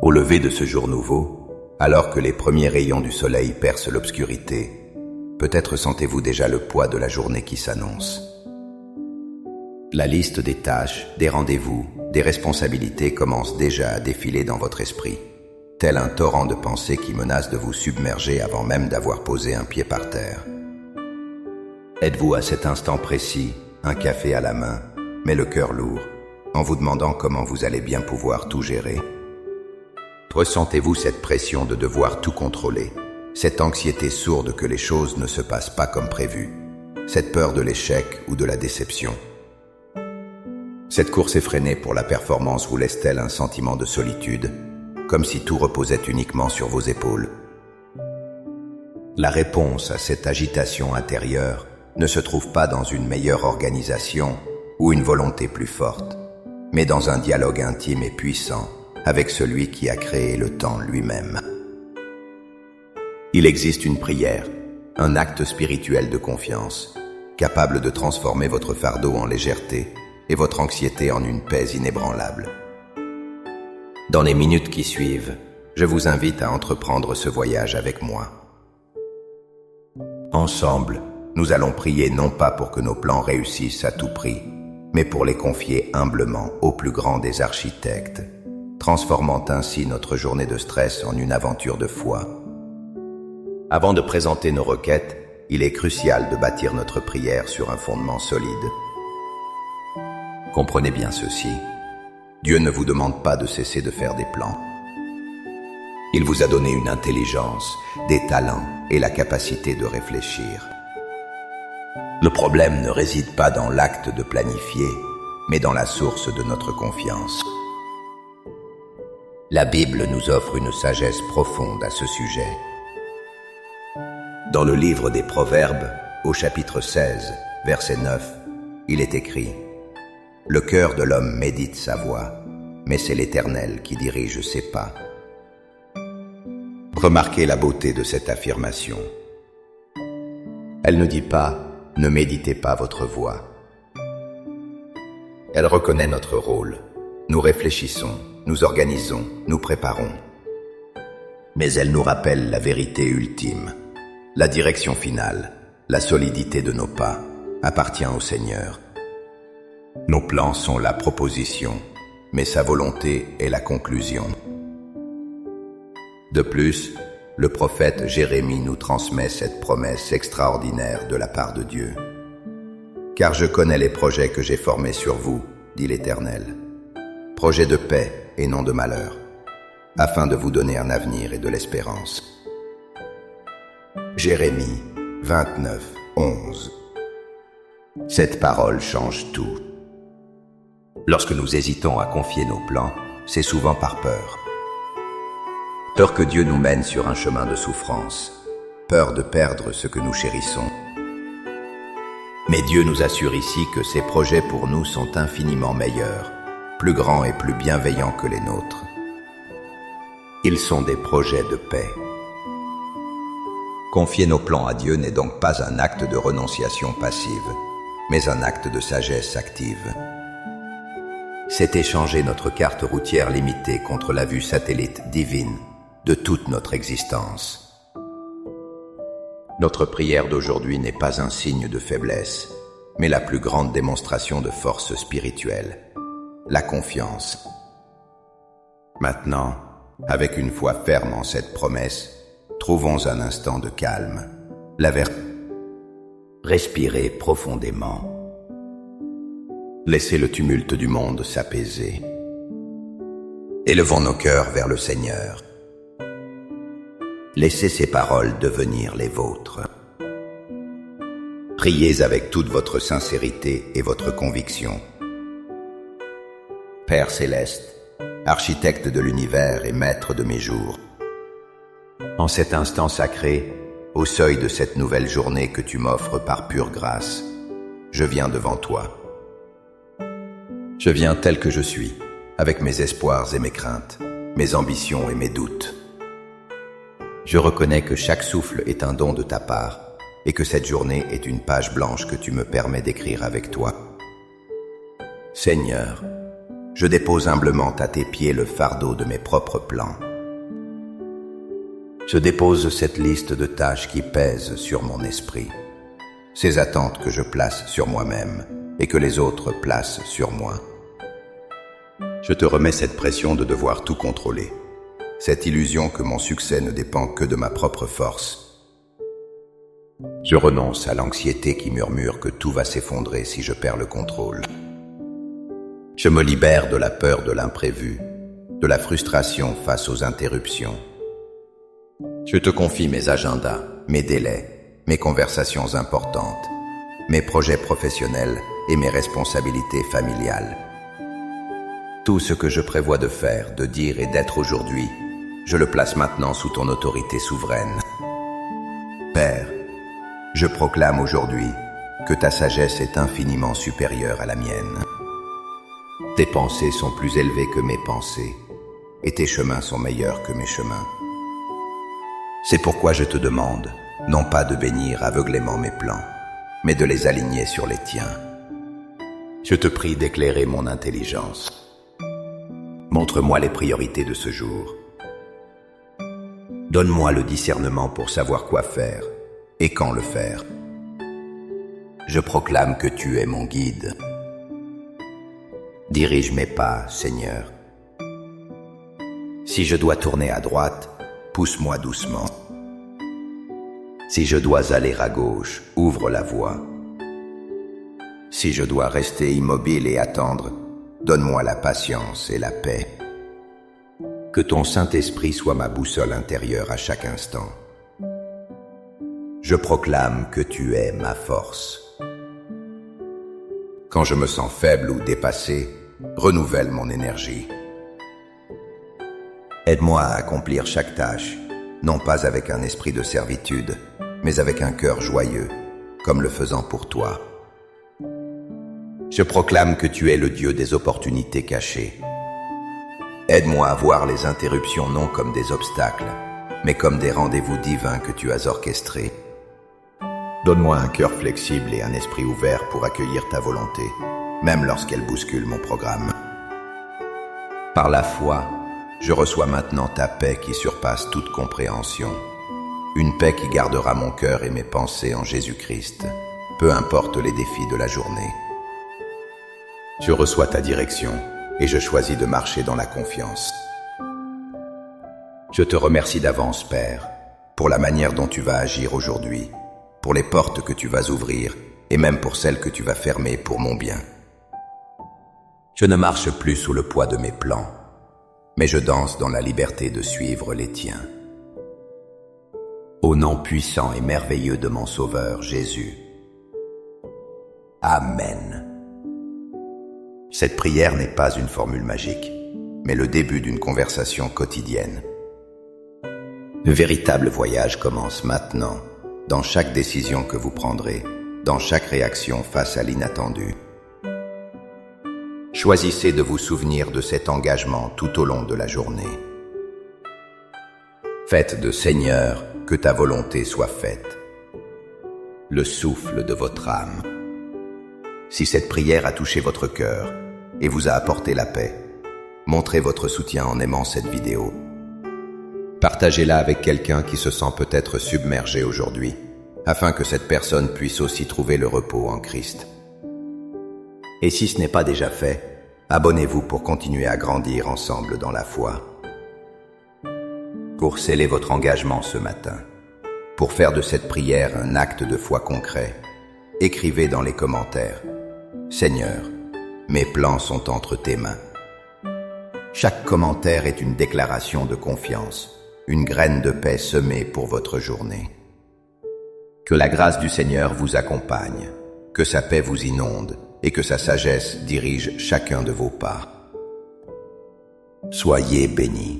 Au lever de ce jour nouveau, alors que les premiers rayons du soleil percent l'obscurité, peut-être sentez-vous déjà le poids de la journée qui s'annonce. La liste des tâches, des rendez-vous, des responsabilités commence déjà à défiler dans votre esprit, tel un torrent de pensées qui menace de vous submerger avant même d'avoir posé un pied par terre. Êtes-vous à cet instant précis, un café à la main, mais le cœur lourd, en vous demandant comment vous allez bien pouvoir tout gérer? Ressentez-vous cette pression de devoir tout contrôler, cette anxiété sourde que les choses ne se passent pas comme prévu, cette peur de l'échec ou de la déception? Cette course effrénée pour la performance vous laisse-t-elle un sentiment de solitude, comme si tout reposait uniquement sur vos épaules? La réponse à cette agitation intérieure ne se trouve pas dans une meilleure organisation ou une volonté plus forte, mais dans un dialogue intime et puissant avec celui qui a créé le temps lui-même. Il existe une prière, un acte spirituel de confiance, capable de transformer votre fardeau en légèreté et votre anxiété en une paix inébranlable. Dans les minutes qui suivent, je vous invite à entreprendre ce voyage avec moi. Ensemble, nous allons prier non pas pour que nos plans réussissent à tout prix, mais pour les confier humblement au plus grand des architectes, transformant ainsi notre journée de stress en une aventure de foi. Avant de présenter nos requêtes, il est crucial de bâtir notre prière sur un fondement solide. Comprenez bien ceci, Dieu ne vous demande pas de cesser de faire des plans. Il vous a donné une intelligence, des talents et la capacité de réfléchir. Le problème ne réside pas dans l'acte de planifier, mais dans la source de notre confiance. La Bible nous offre une sagesse profonde à ce sujet. Dans le livre des Proverbes, au chapitre 16, verset 9, il est écrit « Le cœur de l'homme médite sa voie, mais c'est l'Éternel qui dirige ses pas. » Remarquez la beauté de cette affirmation. Elle ne dit pas « Ne méditez pas votre voie ». Elle reconnaît notre rôle. Nous réfléchissons, nous organisons, nous préparons. Mais elle nous rappelle la vérité ultime. La direction finale, la solidité de nos pas, appartient au Seigneur. Nos plans sont la proposition, mais sa volonté est la conclusion. De plus, le prophète Jérémie nous transmet cette promesse extraordinaire de la part de Dieu. « Car je connais les projets que j'ai formés sur vous, dit l'Éternel. Projets de paix et non de malheur, afin de vous donner un avenir et de l'espérance. » Jérémie 29, 11. Cette parole change tout. Lorsque nous hésitons à confier nos plans, c'est souvent par peur. Peur que Dieu nous mène sur un chemin de souffrance, peur de perdre ce que nous chérissons. Mais Dieu nous assure ici que ses projets pour nous sont infiniment meilleurs, plus grands et plus bienveillants que les nôtres. Ils sont des projets de paix. Confier nos plans à Dieu n'est donc pas un acte de renonciation passive, mais un acte de sagesse active. C'est échanger notre carte routière limitée contre la vue satellite divine de toute notre existence. Notre prière d'aujourd'hui n'est pas un signe de faiblesse, mais la plus grande démonstration de force spirituelle, la confiance. Maintenant, avec une foi ferme en cette promesse, trouvons un instant de calme. Respirez profondément. Laissez le tumulte du monde s'apaiser. Élevons nos cœurs vers le Seigneur. Laissez ses paroles devenir les vôtres. Priez avec toute votre sincérité et votre conviction. Père céleste, architecte de l'univers et maître de mes jours, en cet instant sacré, au seuil de cette nouvelle journée que tu m'offres par pure grâce, je viens devant toi. Je viens tel que je suis, avec mes espoirs et mes craintes, mes ambitions et mes doutes. Je reconnais que chaque souffle est un don de ta part et que cette journée est une page blanche que tu me permets d'écrire avec toi. Seigneur, je dépose humblement à tes pieds le fardeau de mes propres plans. Je dépose cette liste de tâches qui pèsent sur mon esprit, ces attentes que je place sur moi-même et que les autres placent sur moi. Je te remets cette pression de devoir tout contrôler, cette illusion que mon succès ne dépend que de ma propre force. Je renonce à l'anxiété qui murmure que tout va s'effondrer si je perds le contrôle. Je me libère de la peur de l'imprévu, de la frustration face aux interruptions. Je te confie mes agendas, mes délais, mes conversations importantes, mes projets professionnels et mes responsabilités familiales. Tout ce que je prévois de faire, de dire et d'être aujourd'hui, je le place maintenant sous ton autorité souveraine. Père, je proclame aujourd'hui que ta sagesse est infiniment supérieure à la mienne. Tes pensées sont plus élevées que mes pensées, et tes chemins sont meilleurs que mes chemins. C'est pourquoi je te demande, non pas de bénir aveuglément mes plans, mais de les aligner sur les tiens. Je te prie d'éclairer mon intelligence. Montre-moi les priorités de ce jour. Donne-moi le discernement pour savoir quoi faire et quand le faire. Je proclame que tu es mon guide. Dirige mes pas, Seigneur. Si je dois tourner à droite, pousse-moi doucement. Si je dois aller à gauche, ouvre la voie. Si je dois rester immobile et attendre, donne-moi la patience et la paix. Que ton Saint-Esprit soit ma boussole intérieure à chaque instant. Je proclame que tu es ma force. Quand je me sens faible ou dépassé, renouvelle mon énergie. Aide-moi à accomplir chaque tâche, non pas avec un esprit de servitude, mais avec un cœur joyeux, comme le faisant pour toi. Je proclame que tu es le Dieu des opportunités cachées. Aide-moi à voir les interruptions non comme des obstacles, mais comme des rendez-vous divins que tu as orchestrés. Donne-moi un cœur flexible et un esprit ouvert pour accueillir ta volonté, même lorsqu'elle bouscule mon programme. Par la foi, je reçois maintenant ta paix qui surpasse toute compréhension. Une paix qui gardera mon cœur et mes pensées en Jésus-Christ, peu importe les défis de la journée. Je reçois ta direction et je choisis de marcher dans la confiance. Je te remercie d'avance, Père, pour la manière dont tu vas agir aujourd'hui, pour les portes que tu vas ouvrir et même pour celles que tu vas fermer pour mon bien. Je ne marche plus sous le poids de mes plans, mais je danse dans la liberté de suivre les tiens. Au nom puissant et merveilleux de mon Sauveur Jésus. Amen. Cette prière n'est pas une formule magique, mais le début d'une conversation quotidienne. Le véritable voyage commence maintenant, dans chaque décision que vous prendrez, dans chaque réaction face à l'inattendu. Choisissez de vous souvenir de cet engagement tout au long de la journée. Faites de Seigneur que ta volonté soit faite, le souffle de votre âme. Si cette prière a touché votre cœur et vous a apporté la paix, montrez votre soutien en aimant cette vidéo. Partagez-la avec quelqu'un qui se sent peut-être submergé aujourd'hui, afin que cette personne puisse aussi trouver le repos en Christ. Et si ce n'est pas déjà fait, abonnez-vous pour continuer à grandir ensemble dans la foi. Pour sceller votre engagement ce matin, pour faire de cette prière un acte de foi concret, écrivez dans les commentaires « Seigneur, mes plans sont entre tes mains ». Chaque commentaire est une déclaration de confiance, une graine de paix semée pour votre journée. Que la grâce du Seigneur vous accompagne, que sa paix vous inonde et que sa sagesse dirige chacun de vos pas. Soyez bénis.